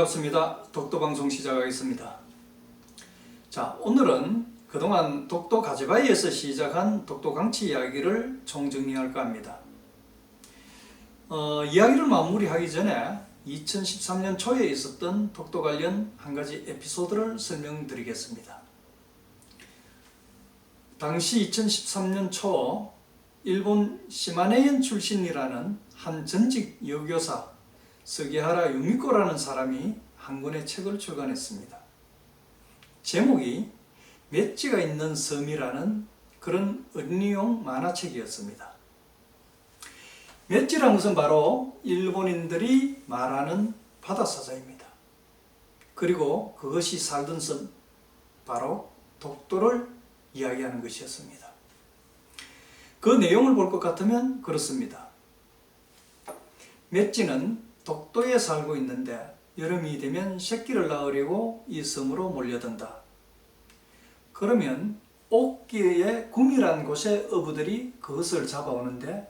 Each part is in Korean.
반갑습니다. 독도방송 시작하겠습니다. 자, 오늘은 그동안 독도 가지바위에서 시작한 독도 강치 이야기를 총정리할까 합니다. 이야기를 마무리하기 전에 2013년 초에 있었던 독도 관련 한 가지 에피소드를 설명드리겠습니다. 당시 2013년 초 일본 시마네현 출신이라는 한 전직 여교사 스게하라 유미코라는 사람이 한 권의 책을 출간했습니다. 제목이 맷지가 있는 섬이라는 그런 어린이용 만화책이었습니다. 맷지라는 것은 바로 일본인들이 말하는 바다사자입니다. 그리고 그것이 살던 섬, 바로 독도를 이야기하는 것이었습니다. 그 내용을 볼 것 같으면 그렇습니다. 맷지는 독도에 살고 있는데 여름이 되면 새끼를 낳으려고 이 섬으로 몰려든다. 그러면 옥기의 궁이라는 곳에 어부들이 그것을 잡아오는데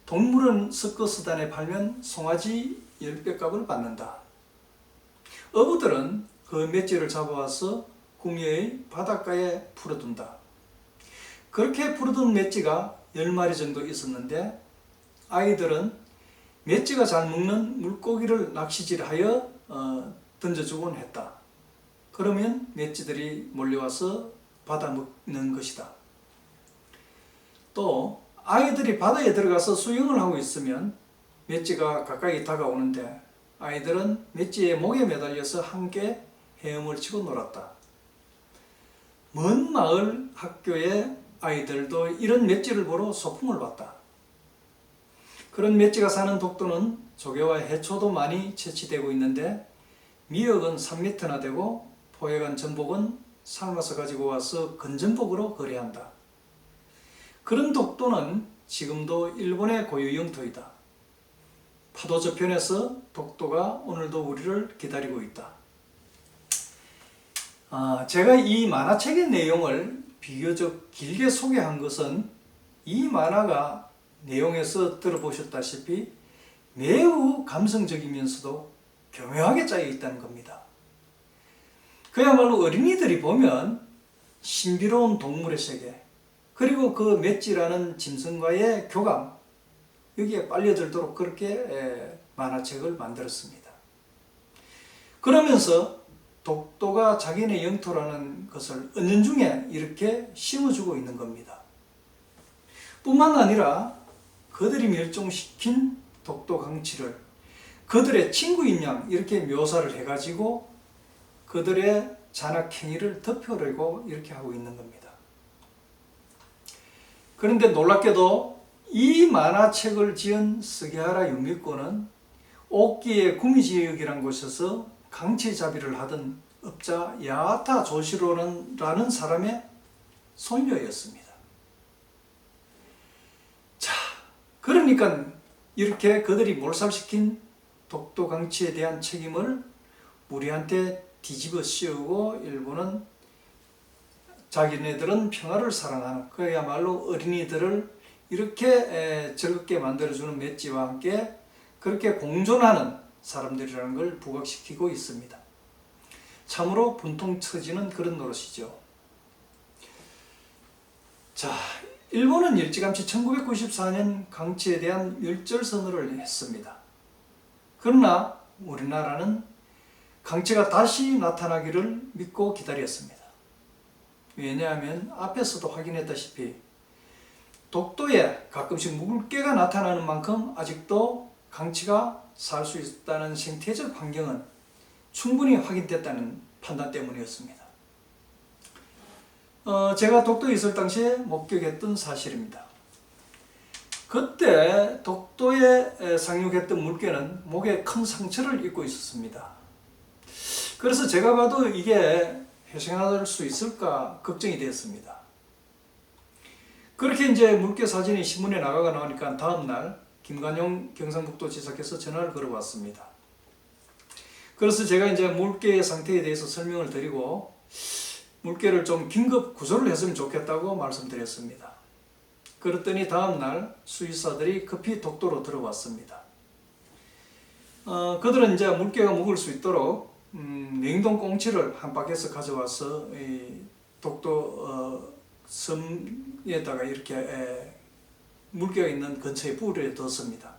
동물은 서커스단에 팔면 송아지 10배 값을 받는다. 어부들은 그 맷지를 잡아와서 궁예의 바닷가에 풀어둔다. 그렇게 풀어둔 맷지가 10마리 정도 있었는데 아이들은 맷지가 잘 먹는 물고기를 낚시질하여 던져주곤 했다. 그러면 맷지들이 몰려와서 받아 먹는 것이다. 또 아이들이 바다에 들어가서 수영을 하고 있으면 맷지가 가까이 다가오는데 아이들은 맷지의 목에 매달려서 함께 헤엄을 치고 놀았다. 먼 마을 학교의 아이들도 이런 맷지를 보러 소풍을 왔다. 그런 맷지가 사는 독도는 조개와 해초도 많이 채취되고 있는데 미역은 3m나 되고 포획한 전복은 삶아서 가지고 와서 건전복으로 거래한다. 그런 독도는 지금도 일본의 고유 영토이다. 파도 저편에서 독도가 오늘도 우리를 기다리고 있다. 제가 이 만화책의 내용을 비교적 길게 소개한 것은 이 만화가 내용에서 들어보셨다시피 매우 감성적이면서도 교묘하게 짜여 있다는 겁니다. 그야말로 어린이들이 보면 신비로운 동물의 세계, 그리고 그 맷지라는 짐승과의 교감, 여기에 빨려들도록 그렇게 만화책을 만들었습니다. 그러면서 독도가 자기네 영토라는 것을 은연중에 이렇게 심어주고 있는 겁니다. 뿐만 아니라 그들이 멸종시킨 독도 강치를 그들의 친구인 양 이렇게 묘사를 해가지고 그들의 잔악행위를 덮으려고 이렇게 하고 있는 겁니다. 그런데 놀랍게도 이 만화책을 지은 스게하라 유미코는 옥기의 구미지역이라는 곳에서 강치잡이를 하던 업자 야타 조시로라는 사람의 손녀였습니다. 그러니까 이렇게 그들이 몰살시킨 독도 강치에 대한 책임을 우리한테 뒤집어 씌우고 일본은 자기네들은 평화를 사랑하는 그야말로 어린이들을 이렇게 즐겁게 만들어주는 맷지와 함께 그렇게 공존하는 사람들이라는 걸 부각시키고 있습니다. 참으로 분통 터지는 그런 노릇이죠. 자, 일본은 일찌감치 1994년 강치에 대한 멸절선언을 했습니다. 그러나 우리나라는 강치가 다시 나타나기를 믿고 기다렸습니다. 왜냐하면 앞에서도 확인했다시피 독도에 가끔씩 물개가 나타나는 만큼 아직도 강치가 살 수 있다는 생태적 환경은 충분히 확인됐다는 판단 때문이었습니다. 제가 독도에 있을 당시에 목격했던 사실입니다. 그때 독도에 상륙했던 물개는 목에 큰 상처를 입고 있었습니다. 그래서 제가 봐도 이게 회생할 수 있을까 걱정이 되었습니다. 그렇게 이제 물개 사진이 신문에 나가고 나오니까 다음날 김관용 경상북도지사께서 전화를 걸어왔습니다. 그래서 제가 이제 물개의 상태에 대해서 설명을 드리고 물개를 좀 긴급 구조를 했으면 좋겠다고 말씀드렸습니다. 그랬더니 다음날 수의사들이 급히 독도로 들어왔습니다. 그들은 이제 물개가 묵을 수 있도록 냉동 꽁치를 한 바퀴에서 가져와서 이 독도 섬에다가 이렇게 물개가 있는 근처에 뿌려 뒀습니다.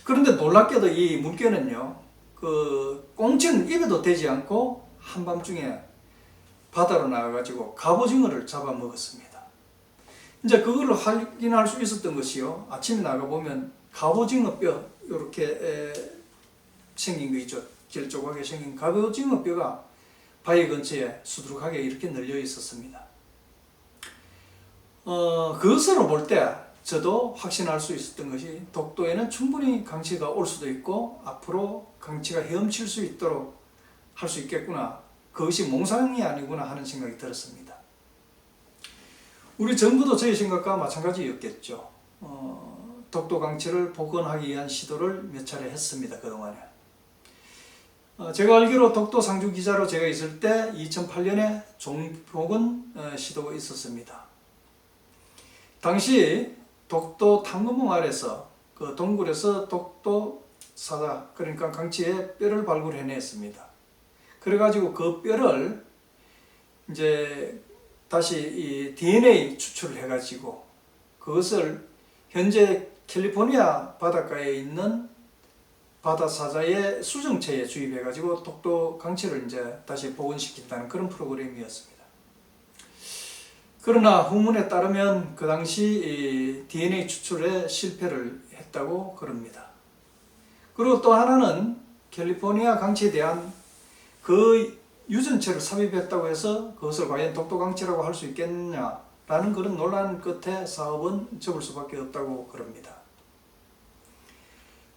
그런데 놀랍게도 이 물개는요, 그 꽁치는 입에도 대지 않고 한밤중에 바다로 나가가지고 갑오징어를 잡아먹었습니다. 이제 그걸 확인할 수 있었던 것이요, 아침에 나가보면 갑오징어 뼈 이렇게 생긴 거 있죠. 길쭉하게 생긴 갑오징어 뼈가 바위 근처에 수두룩하게 이렇게 널려 있었습니다. 그것으로 볼 때 저도 확신할 수 있었던 것이 독도에는 충분히 강치가 올 수도 있고 앞으로 강치가 헤엄칠 수 있도록 할 수 있겠구나. 그것이 몽상이 아니구나 하는 생각이 들었습니다. 우리 정부도 저희 생각과 마찬가지였겠죠. 독도 강치를 복원하기 위한 시도를 몇 차례 했습니다. 그동안에. 제가 알기로 독도 상주 기자로 제가 있을 때 2008년에 종복원 시도가 있었습니다. 당시 독도 탐구봉 아래서 그 동굴에서 독도 사자, 그러니까 강치의 뼈를 발굴해냈습니다. 그래가지고 그 뼈를 이제 다시 이 DNA 추출을 해가지고 그것을 현재 캘리포니아 바닷가에 있는 바다 사자의 수정체에 주입해가지고 독도 강치를 이제 다시 복원시킨다는 그런 프로그램이었습니다. 그러나 후문에 따르면 그 당시 DNA 추출에 실패를 했다고 그럽니다. 그리고 또 하나는 캘리포니아 강치에 대한 그 유전체를 삽입했다고 해서 그것을 과연 독도 강치라고 할 수 있겠느냐라는 그런 논란 끝에 사업은 접을 수밖에 없다고 그럽니다.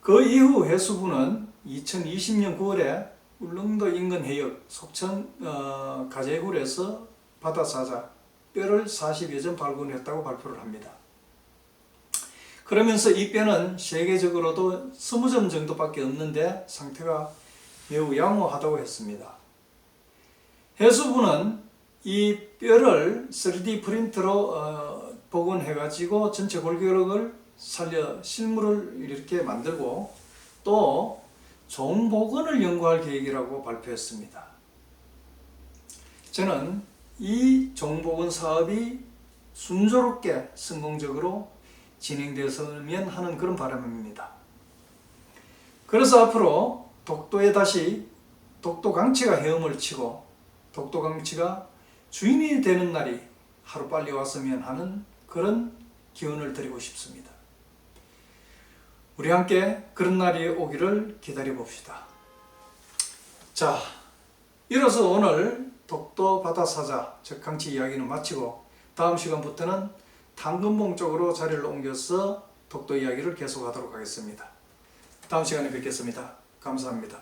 그 이후 해수부는 2020년 9월에 울릉도 인근 해역 속천 가재굴에서 바다사자 뼈를 40여 점 발견했다고 발표를 합니다. 그러면서 이 뼈는 세계적으로도 20점 정도밖에 없는데 상태가 매우 양호하다고 했습니다. 해수부는 이 뼈를 3D 프린터로 복원해가지고 전체 골격을 살려 실물을 이렇게 만들고 또 종복원을 연구할 계획이라고 발표했습니다. 저는 이 종복원 사업이 순조롭게 성공적으로 진행되었으면 하는 그런 바람입니다. 그래서 앞으로 독도에 다시 독도 강치가 헤엄을 치고 독도 강치가 주인이 되는 날이 하루빨리 왔으면 하는 그런 기원을 드리고 싶습니다. 우리 함께 그런 날이 오기를 기다려 봅시다. 자, 이로써 오늘 독도 바다사자 즉 강치 이야기는 마치고 다음 시간부터는 당근봉 쪽으로 자리를 옮겨서 독도 이야기를 계속하도록 하겠습니다. 다음 시간에 뵙겠습니다. 감사합니다.